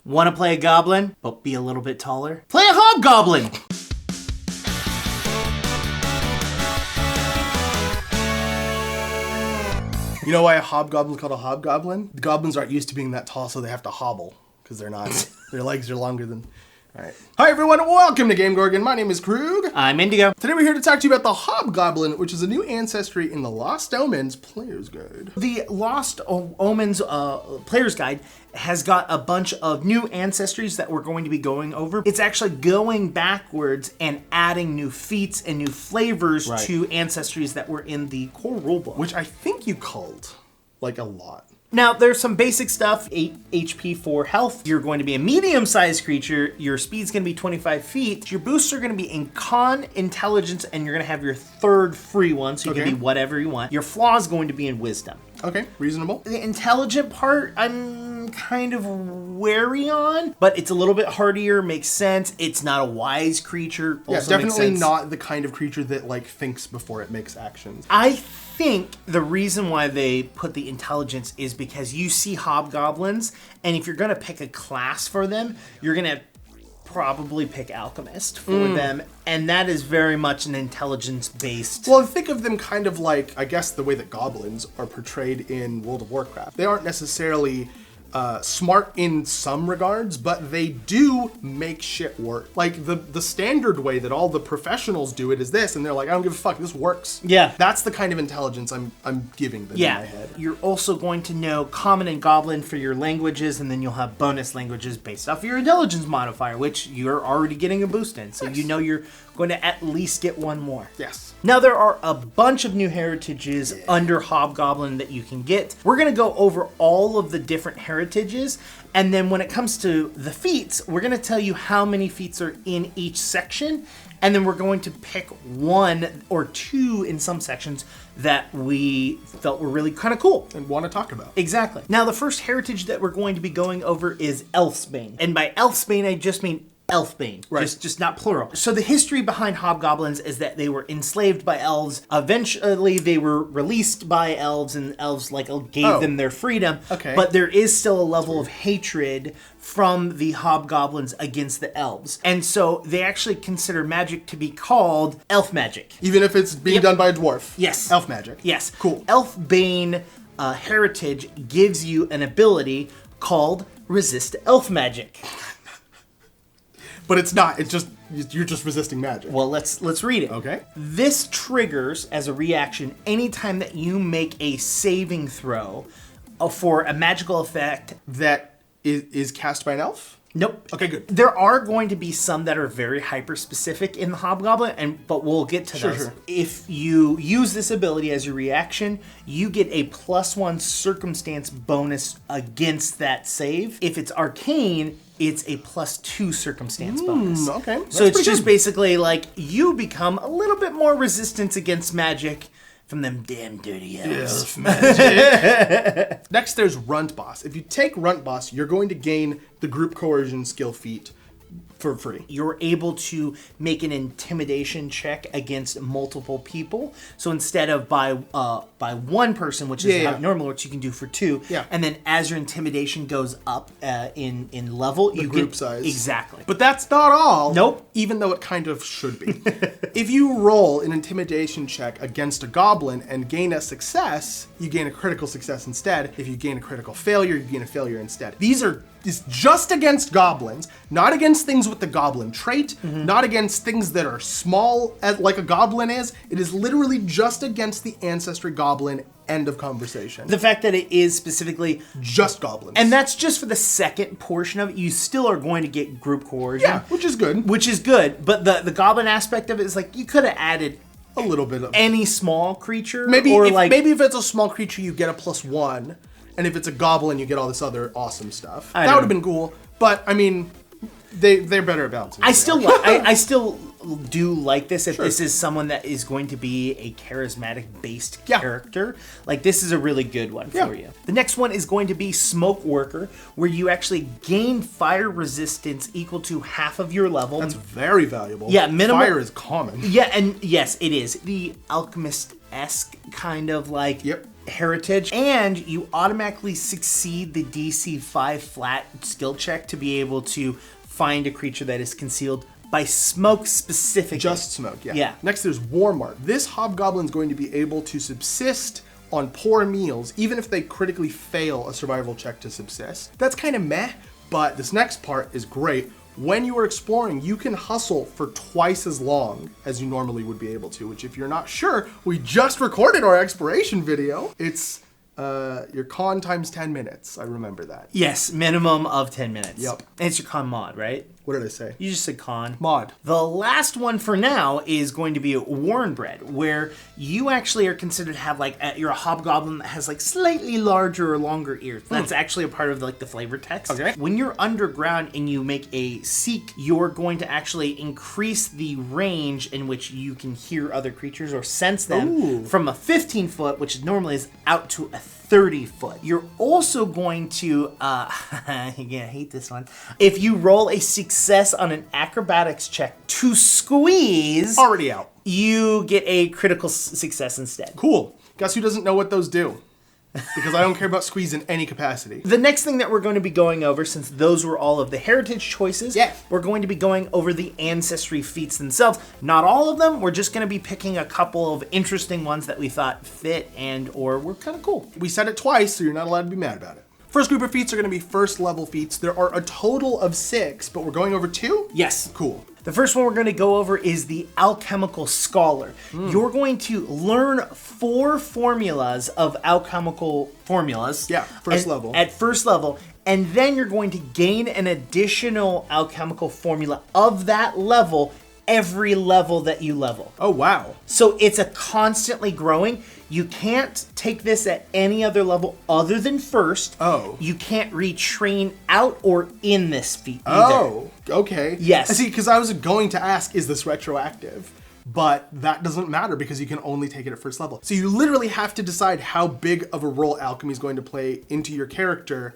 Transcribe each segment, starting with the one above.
Want to play a goblin, but be a little bit taller? Play a hobgoblin! You know why a hobgoblin's called a hobgoblin? The goblins aren't used to being that tall, so they have to hobble. Because they're not. Their legs are longer than... Alright. Hi everyone, welcome to GameGorgon. My name is Krug. I'm Indigo. Today we're here to talk to you about the Hobgoblin, which is a new ancestry in the Lost Omens Player's Guide. The Lost Omens Player's Guide has got a bunch of new ancestries that we're going to be going over. It's actually going backwards and adding new feats and new flavors to ancestries that were in the core rulebook. Which I think you culled, like, a lot. Now, there's some basic stuff, 8 HP for health. You're going to be a medium-sized creature. Your speed's going to be 25 feet. Your boosts are going to be in con, intelligence, and you're going to have your third free one, so you can be whatever you want. Your flaw is going to be in wisdom. Okay, reasonable. The intelligent part, I'm kind of wary on, but it's a little bit hardier, makes sense. It's not a wise creature. Yeah, Also definitely makes sense. not the kind of creature that, like, thinks before it makes actions. I think the reason why they put the intelligence is because you see hobgoblins, and if you're going to pick a class for them, you're going to probably pick alchemist for them, and that is very much an intelligence-based... Well, think of them kind of like, I guess, the way that goblins are portrayed in World of Warcraft. They aren't necessarily smart in some regards, but they do make shit work. Like, the standard way that all the professionals do it is this, and they're like, I don't give a fuck, this works. Yeah. That's the kind of intelligence I'm giving them in my head. You're also going to know Common and Goblin for your languages, and then you'll have bonus languages based off your intelligence modifier, which you're already getting a boost in. So you know you're going to at least get one more. Yes. Now there are a bunch of new heritages under Hobgoblin that you can get. We're going to go over all of the different heritages, and then when it comes to the feats, we're going to tell you how many feats are in each section, and then we're going to pick one or two in some sections that we felt were really kind of cool. And want to talk about. Exactly. Now the first heritage that we're going to be going over is Elfsbane. And by Elfsbane, I just mean Elfbane, just not plural. So the history behind hobgoblins is that they were enslaved by elves. Eventually, they were released by elves, and elves gave them their freedom. Okay. But there is still a level of hatred from the hobgoblins against the elves, and so they actually consider magic to be called elf magic, even if it's being done by a dwarf. Yes. Elf magic. Yes. Cool. Elfbane heritage gives you an ability called resist elf magic. But it's not. It's just, you're just resisting magic. Well, let's read it. Okay. This triggers as a reaction anytime that you make a saving throw for a magical effect That is cast by an elf? Nope. Okay, good. There are going to be some that are very hyper-specific in the Hobgoblin, but we'll get to those. Sure. If you use this ability as your reaction, you get a +1 circumstance bonus against that save. If it's arcane, it's a +2 circumstance bonus. Okay. So it's just basically like you become a little bit more resistance against magic from them damn dirty elves. Next, there's Runt Boss. If you take Runt Boss, you're going to gain the group coercion skill feat for free. You're able to make an intimidation check against multiple people. So instead of by one person, which is how it normally works, you can do for two. Yeah. And then as your intimidation goes up in level, you group get size. Exactly. But that's not all. Nope. Even though it kind of should be. If you roll an intimidation check against a goblin and gain a success, you gain a critical success instead. If you gain a critical failure, you gain a failure instead. These are just against goblins, not against things with the goblin trait, not against things that are small like a goblin is. It is literally just against the ancestry goblin. End of conversation. The fact that it is specifically just goblins. And that's just for the second portion of it. You still are going to get group coercion. Yeah, which is good. But the goblin aspect of it is like you could have added a little bit of any small creature. Maybe maybe if it's a small creature, you get a +1, and if it's a goblin, you get all this other awesome stuff. That would have been cool. But I mean, they're better at balancing. I still do like this if this is someone that is going to be a charismatic based character. Like, this is a really good one for you. The next one is going to be Smoke Worker, where you actually gain fire resistance equal to half of your level. That's very valuable. Yeah, minimal. Fire is common. Yeah, and yes, it is. The alchemist-esque kind of like heritage, and you automatically succeed the DC 5 flat skill check to be able to find a creature that is concealed by smoke specifically. Just smoke, yeah. Yeah. Next, there's War Mark. This Hobgoblin is going to be able to subsist on poor meals, even if they critically fail a survival check to subsist. That's kind of meh, but this next part is great. When you are exploring, you can hustle for twice as long as you normally would be able to, which if you're not sure, we just recorded our exploration video. It's your con times 10 minutes. I remember that. Yes, minimum of 10 minutes. Yep. And it's your con mod, right? What did I say? You just said con. Mod. The last one for now is going to be Warrenbred, where you actually are considered to have you're a hobgoblin that has slightly larger or longer ears. That's actually a part of the flavor text. Okay. When you're underground and you make a seek, you're going to actually increase the range in which you can hear other creatures or sense them from a 15 foot, which normally is out to a 30 foot. You're also going to, I hate this one. If you roll a success on an acrobatics check to squeeze, Already out. you get a critical success instead. Cool. Guess who doesn't know what those do? Because I don't care about squeeze in any capacity. The next thing that we're going to be going over, since those were all of the heritage choices, we're going to be going over the ancestry feats themselves. Not all of them. We're just going to be picking a couple of interesting ones that we thought fit and or were kind of cool. We said it twice, so you're not allowed to be mad about it. First group of feats are going to be first level feats. There are a total of 6, but we're going over 2? Yes. Cool. The first one we're going to go over is the Alchemical Scholar. You're going to learn 4 formulas of alchemical formulas. Yeah, first level. At first level. And then you're going to gain an additional alchemical formula of that level every level that you level. Oh, wow. So it's a constantly growing. You can't take this at any other level other than first. Oh. You can't retrain out or in this feat either. Oh, okay. Yes. I see, because I was going to ask, is this retroactive? But that doesn't matter because you can only take it at first level. So you literally have to decide how big of a role alchemy is going to play into your character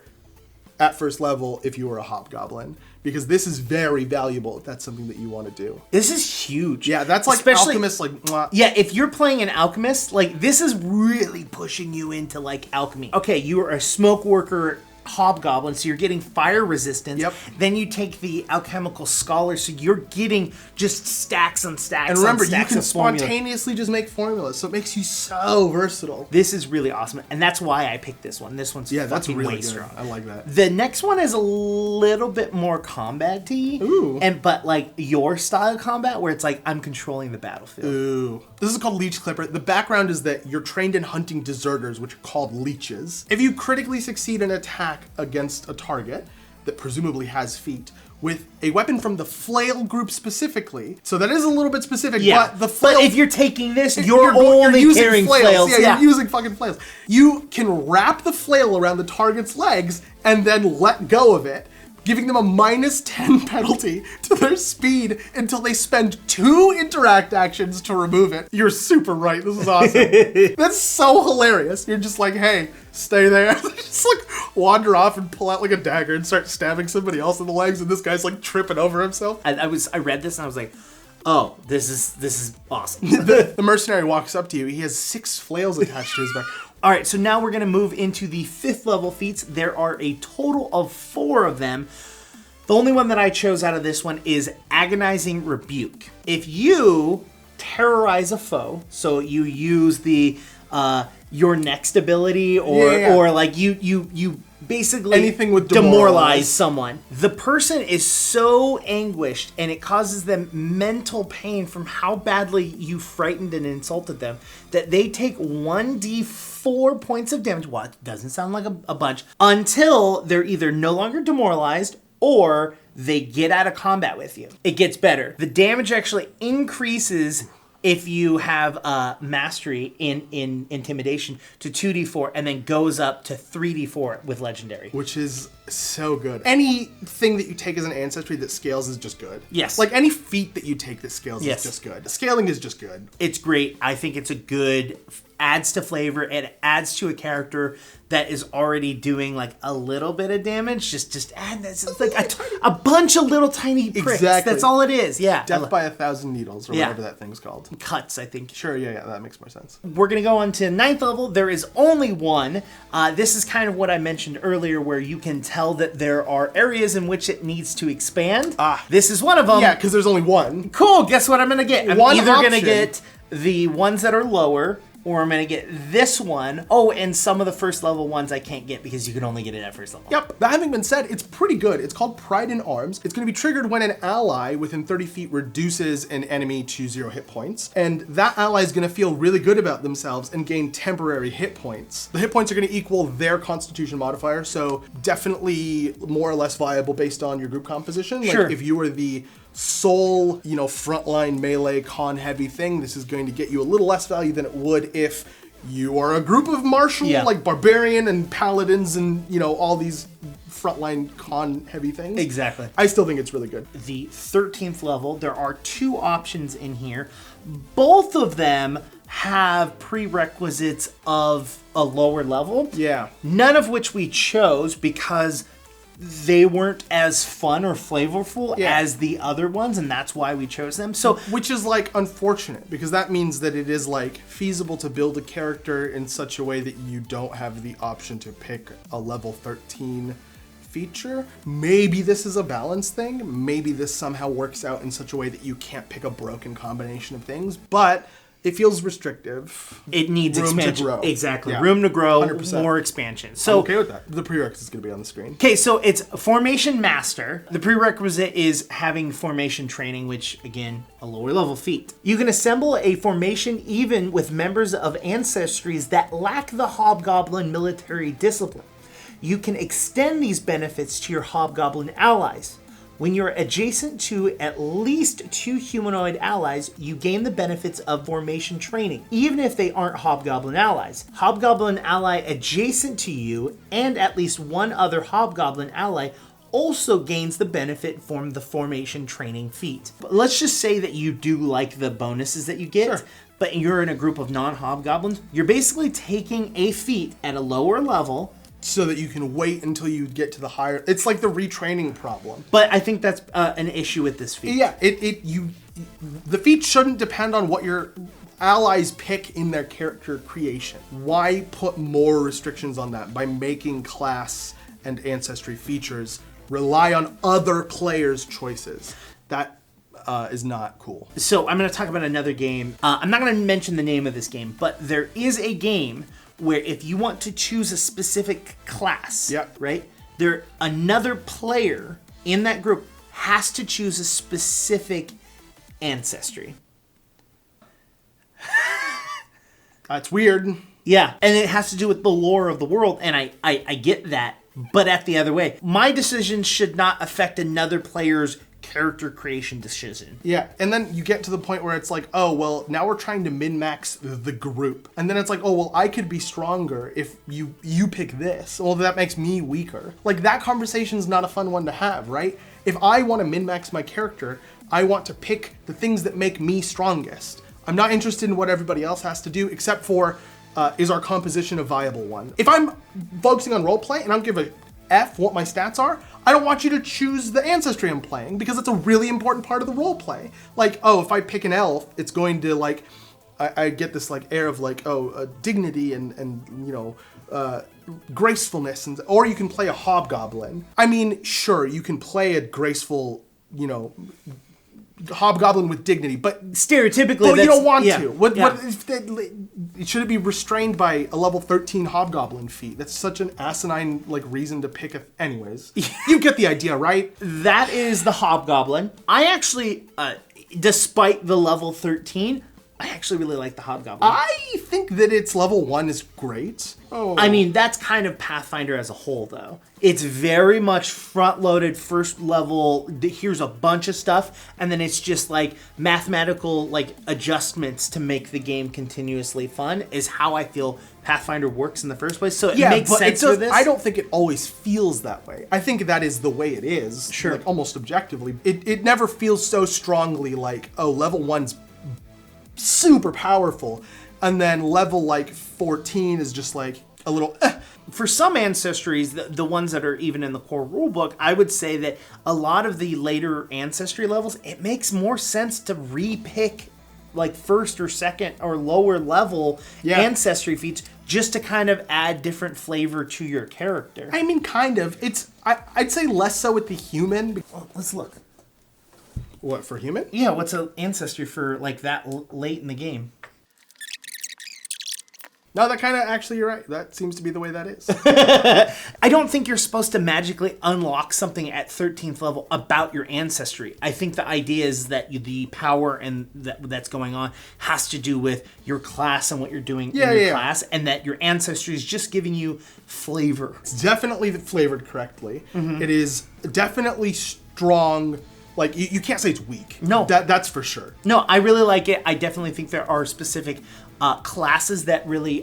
at first level if you were a hobgoblin, because this is very valuable if that's something that you want to do. This is huge. Yeah, that's Especially, alchemist, mwah. Yeah, if you're playing an alchemist, this is really pushing you into alchemy. Okay, you are a smoke worker hobgoblin, so you're getting fire resistance. Yep. Then you take the alchemical scholar, so you're getting just stacks and stacks. And remember, on you stacks can of formula. spontaneously just make formulas, so it makes you so versatile. This is really awesome, and that's why I picked this one. This one's That's fucking really way good. strong. I like that. The next one is a little bit more combat-y. Ooh. But your style combat, where it's I'm controlling the battlefield. Ooh. This is called Leech Clipper. The background is that you're trained in hunting deserters, which are called leeches. If you critically succeed an attack against a target that presumably has feet with a weapon from the flail group specifically, so that is a little bit specific, but the flail... But if you're taking this, you're only using carrying flails. flails. Yeah, you're using fucking flails. You can wrap the flail around the target's legs and then let go of it, giving them a -10 penalty to their speed until they spend 2 interact actions to remove it. You're super right. This is awesome. That's so hilarious. You're just hey, stay there. Just wander off and pull out a dagger and start stabbing somebody else in the legs, and this guy's tripping over himself. I read this and I was like, oh, this is awesome. The mercenary walks up to you. He has 6 flails attached to his back. All right, so now we're going to move into the 5th level feats. There are a total of 4 of them. The only one that I chose out of this one is Agonizing Rebuke. If you terrorize a foe, so you use the your next ability or you basically anything with demoralize someone. The person is so anguished and it causes them mental pain from how badly you frightened and insulted them that they take 1d4 points of damage. Well, it doesn't sound like a bunch. Until they're either no longer demoralized or they get out of combat with you. It gets better. The damage actually increases if you have mastery in intimidation to 2d4 and then goes up to 3d4 with legendary. Which is so good. Anything that you take as an ancestry that scales is just good. Yes. Any feat that you take that scales is just good. Scaling is just good. It's great. I think it's a good adds to flavor. It adds to a character that is already doing like a little bit of damage. Just add this. It's like a bunch of little tiny pricks. Exactly. That's all it is. Yeah. Death by 1,000 needles, or whatever that thing's called. Cuts, I think. Sure, yeah, that makes more sense. We're going to go on to 9th level. There is only one. This is kind of what I mentioned earlier, where you can tell that there are areas in which it needs to expand. This is one of them. Yeah, because there's only one. Cool. Guess what I'm going to get? I'm One either going to option. get the ones that are lower, or I'm going to get this one. Oh, and some of the first level ones I can't get because you can only get it at first level. Yep. That having been said, it's pretty good. It's called Pride in Arms. It's going to be triggered when an ally within 30 feet reduces an enemy to 0 hit points. And that ally is going to feel really good about themselves and gain temporary hit points. The hit points are going to equal their constitution modifier, so definitely more or less viable based on your group composition. Like Sure. if you were the sole, frontline melee con heavy thing, this is going to get you a little less value than it would if you are a group of martial, like barbarian and paladins and, all these frontline con heavy things. Exactly. I still think it's really good. The 13th level, there are 2 options in here. Both of them have prerequisites of a lower level. Yeah. None of which we chose because they weren't as fun or flavorful as the other ones, and that's why we chose them. So, which is unfortunate, because that means that it is feasible to build a character in such a way that you don't have the option to pick a level 13 feature. Maybe this is a balance thing. Maybe this somehow works out in such a way that you can't pick a broken combination of things, but it feels restrictive. It needs room expansion. to grow. Exactly. Yeah. Room to grow, 100%. more expansion. So I'm okay with that. The prerequisite is going to be on the screen. Okay, so it's Formation Master. The prerequisite is having formation training, which, again, a lower level feat. You can assemble a formation even with members of ancestries that lack the Hobgoblin military discipline. You can extend these benefits to your Hobgoblin allies. When you're adjacent to at least 2 humanoid allies, you gain the benefits of formation training, even if they aren't Hobgoblin allies. Hobgoblin ally adjacent to you and at least 1 other Hobgoblin ally also gains the benefit from the formation training feat. But let's just say that you do like the bonuses that you get, but you're in a group of non-Hobgoblins. You're basically taking a feat at a lower level, so that you can wait until you get to the higher. It's like the retraining problem. but I think that's an issue with this feat. Yeah, the feat shouldn't depend on what your allies pick in their character creation. Why put more restrictions on that by making class and ancestry features rely on other players' choices? That is not cool. So I'm going to talk about another game. I'm not going to mention the name of this game, but there is a game where if you want to choose a specific class, right, another player in that group has to choose a specific ancestry. That's weird. Yeah, and it has to do with the lore of the world, and I get that, but at the other way, my decision should not affect another player's character creation decision. Yeah, and then you get to the point where it's like, oh, well, now we're trying to min-max the group. And then it's like, oh, well, I could be stronger if you pick this. Well, that makes me weaker. Like, that conversation's not a fun one to have, right? If I want to min-max my character, I want to pick the things that make me strongest. I'm not interested in what everybody else has to do, except for, is our composition a viable one? If I'm focusing on roleplay and I'm giving F what my stats are, I don't want you to choose the ancestry I'm playing, because it's a really important part of the role play. Like, oh, if I pick an elf, it's going to I get this air of dignity and gracefulness, or you can play a hobgoblin. I mean, sure, you can play a graceful, hobgoblin with dignity, but stereotypically, you don't want to. What should it be restrained by a level 13 hobgoblin feat? That's such an asinine reason to pick anyways. You get the idea, right? That is the hobgoblin. I actually, despite the level 13, I actually really like the hobgoblin. I think that its level 1 is great. Oh. I mean, that's kind of Pathfinder as a whole, though. It's very much front-loaded, first level, here's a bunch of stuff, and then it's just mathematical adjustments to make the game continuously fun, is how I feel Pathfinder works in the first place. So it makes sense for this. I don't think it always feels that way. I think that is the way it is. Sure. Almost objectively. It never feels so strongly level 1's super powerful, and then level like 14 is just like a little For some ancestries, the ones that are even in the core rulebook, I would say that a lot of the later ancestry levels, it makes more sense to re-pick like first or second or lower level ancestry feats just to kind of add different flavor to your character. I mean, kind of. I'd say less so with the human. Well, let's look. What, for human? Yeah, what's an ancestry for like that late in the game? No, that kind of, actually, you're right. That seems to be the way that is. I don't think you're supposed to magically unlock something at 13th level about your ancestry. I think the idea is that the power and that's going on has to do with your class and what you're doing in your class, and that your ancestry is just giving you flavor. It's definitely flavored correctly. Mm-hmm. It is definitely strong. Like, you can't say it's weak. No. That's for sure. No, I really like it. I definitely think there are specific classes that really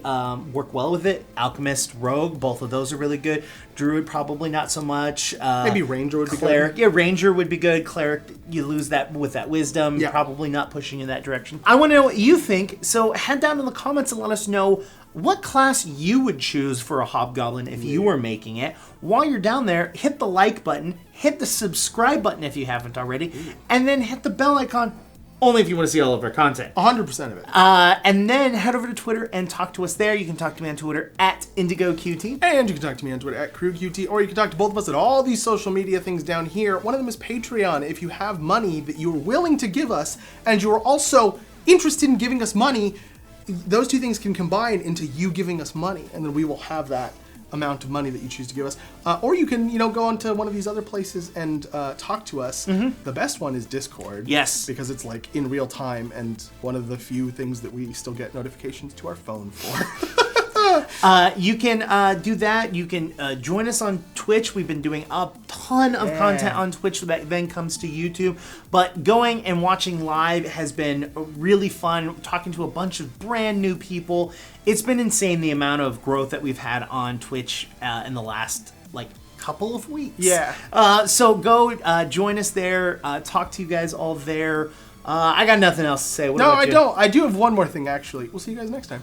work well with it. Alchemist, Rogue, both of those are really good. Druid, probably not so much. Maybe Ranger would be Cleric. good. Yeah, Ranger would be good. Cleric, you lose that with that wisdom. Yeah. Probably not pushing in that direction. I want to know what you think, so head down in the comments and let us know what class you would choose for a Hobgoblin if you were making it. While you're down there, hit the like button, hit the subscribe button if you haven't already, and then hit the bell icon, only if you want to see all of our content. 100% of it. And then head over to Twitter and talk to us there. You can talk to me on Twitter at IndigoQT. And you can talk to me on Twitter at QueueTimes, or you can talk to both of us at all these social media things down here. One of them is Patreon. If you have money that you're willing to give us, and you're also interested in giving us money, those two things can combine into you giving us money, and then we will have that amount of money that you choose to give us. Or you can, go onto one of these other places and talk to us. Mm-hmm. The best one is Discord. Yes. Because it's like in real time, and one of the few things that we still get notifications to our phone for. You can do that. You can join us on Twitch. We've been doing a ton of content on Twitch that then comes to YouTube. But going and watching live has been really fun. Talking to a bunch of brand new people. It's been insane the amount of growth that we've had on Twitch in the last couple of weeks. Yeah. So go join us there. Talk to you guys all there. I got nothing else to say. What about you? I don't. I do have one more thing, actually. We'll see you guys next time.